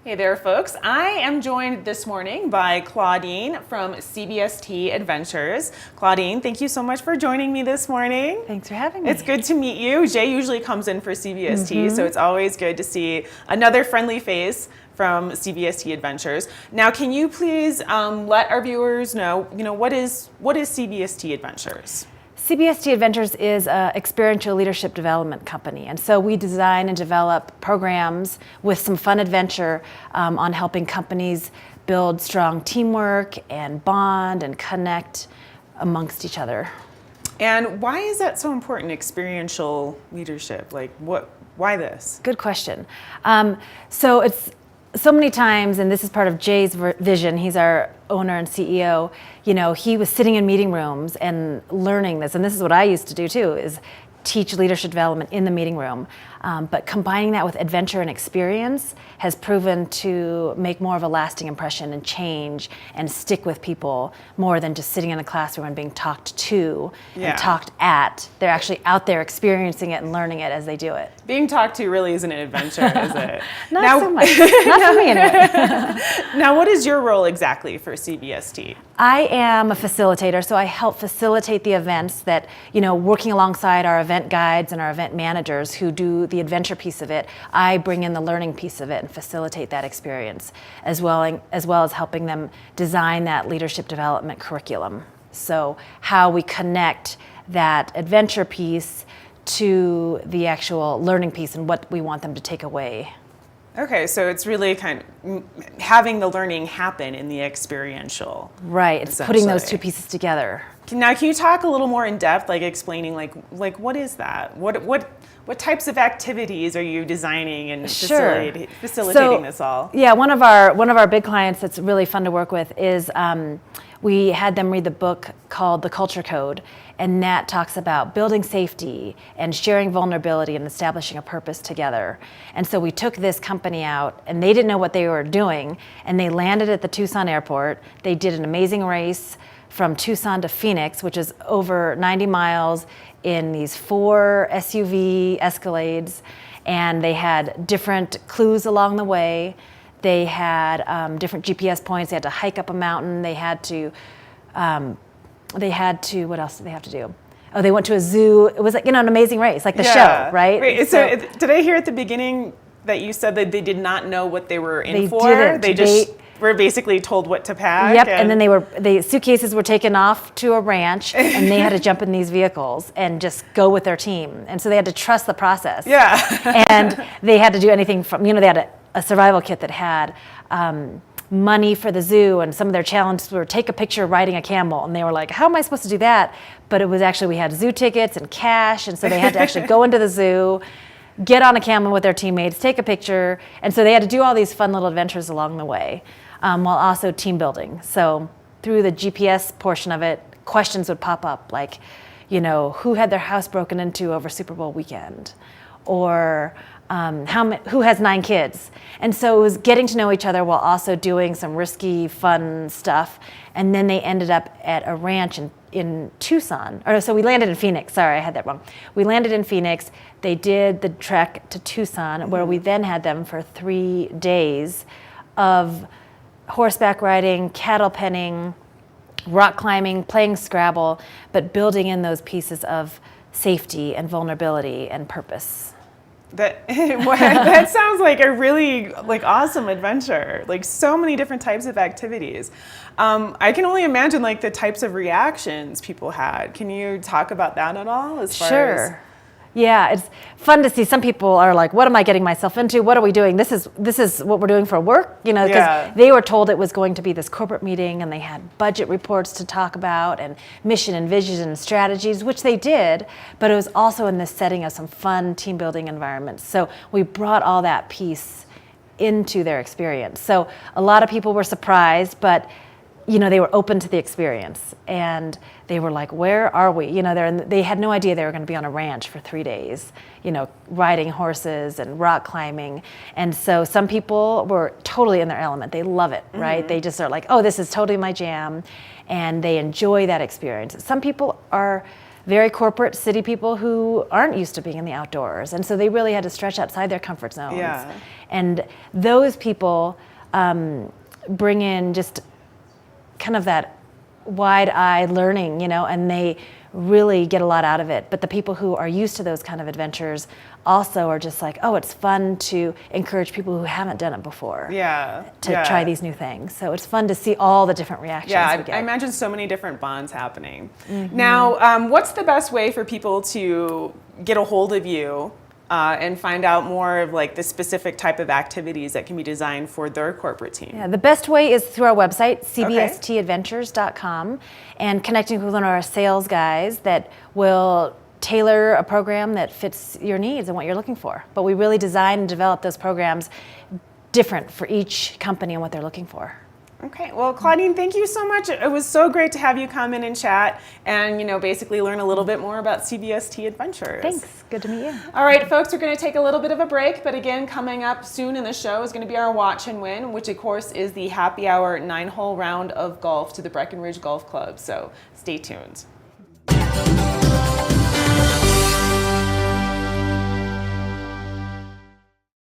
Hey there, folks. I am joined this morning by Claudine from CBST Adventures. Claudine, thank you so much for joining me this morning. Thanks for having me. It's good to meet you. Jay usually comes in for CBST, so it's always good to see another friendly face from CBST Adventures. Now, can you please let our viewers know, what is CBST Adventures? CBST Adventures is an experiential leadership development company, and so we design and develop programs with some fun adventure on helping companies build strong teamwork and bond and connect amongst each other. And why is that so important, experiential leadership? Why this? Good question. So it's so many times, and this is part of Jay's vision, he's our owner and CEO, he was sitting in meeting rooms and learning this, and this is what I used to do too, is teach leadership development in the meeting room. But combining that with adventure and experience has proven to make more of a lasting impression and change and stick with people more than just sitting in a classroom and being talked to and talked at. They're actually out there experiencing it and learning it as they do it. Being talked to really isn't an adventure, is it? Not so much. Not for me anyway. Now, what is your role exactly for CBST? I am a facilitator, so I help facilitate the events that, working alongside our event guides and our event managers who do the adventure piece of it, I bring in the learning piece of it and facilitate that experience, as well as helping them design that leadership development curriculum. So how we connect that adventure piece to the actual learning piece and what we want them to take away. Okay, so it's really kind of having the learning happen in the experiential. Right, it's putting those two pieces together. Now, can you talk a little more in depth, explaining what is that? What types of activities are you designing and facilitating this all? Yeah, one of our big clients that's really fun to work with is we had them read the book called The Culture Code, and that talks about building safety and sharing vulnerability and establishing a purpose together. And so we took this company out, and they didn't know what they were doing, and they landed at the Tucson airport. They did an amazing race from Tucson to Phoenix, which is over 90 miles in these 4 SUV Escalades, and they had different clues along the way. They had different GPS points. They had to hike up a mountain. They had to, what else did they have to do? Oh, they went to a zoo. It was an amazing race, like the show, right? Right. So did I hear at the beginning that you said that they did not know what they were in for? Didn't. They just were basically told what to pack? Yep, and then the suitcases were taken off to a ranch, and they had to jump in these vehicles and just go with their team. And so they had to trust the process. Yeah. And they had to do anything from, they had a survival kit that had money for the zoo, and some of their challenges were take a picture riding a camel, and they were like, how am I supposed to do that? But it was actually, we had zoo tickets and cash, and so they had to actually go into the zoo, get on a camel with their teammates, take a picture, and so they had to do all these fun little adventures along the way, while also team building. So through the GPS portion of it, questions would pop up like, who had their house broken into over Super Bowl weekend? Or who has 9 kids? And so it was getting to know each other while also doing some risky, fun stuff. And then they ended up at a ranch in Tucson. So we landed in Phoenix. Sorry, I had that wrong. We landed in Phoenix. They did the trek to Tucson, where we then had them for 3 days of horseback riding, cattle penning, rock climbing, playing Scrabble, but building in those pieces of safety and vulnerability and purpose. That sounds like a really awesome adventure. So many different types of activities. I can only imagine the types of reactions people had. Can you talk about that at all? Sure. Yeah, it's fun to see. Some people are like, what am I getting myself into? What are we doing? This is what we're doing for work, because they were told it was going to be this corporate meeting, and they had budget reports to talk about and mission and vision and strategies, which they did, but it was also in this setting of some fun team building environments. So we brought all that piece into their experience. So a lot of people were surprised, but they were open to the experience, and they were like, where are we? They had no idea they were going to be on a ranch for 3 days, riding horses and rock climbing. And so some people were totally in their element. They love it, right? They just are like, oh, this is totally my jam, and they enjoy that experience. Some people are very corporate city people who aren't used to being in the outdoors. And so they really had to stretch outside their comfort zones. Yeah. And those people bring in just kind of that wide-eyed learning, you know, and they really get a lot out of it. But the people who are used to those kind of adventures also are just like, oh, it's fun to encourage people who haven't done it before to try these new things. So it's fun to see all the different reactions we get. I imagine so many different bonds happening. Now, what's the best way for people to get a hold of you and find out more of like the specific type of activities that can be designed for their corporate team? Yeah, the best way is through our website, cbstadventures.com, and connecting with one of our sales guys that will tailor a program that fits your needs and what you're looking for. But we really design and develop those programs different for each company and what they're looking for. Okay, well, Claudine, thank you so much. It was so great to have you come in and chat and, you know, basically learn a little bit more about CBST Adventures. Thanks. Good to meet you. All right, folks, we're going to take a little bit of a break, but again, coming up soon in the show is going to be our Watch and Win, which, of course, is the happy hour 9-hole round of golf to the Breckenridge Golf Club. So stay tuned.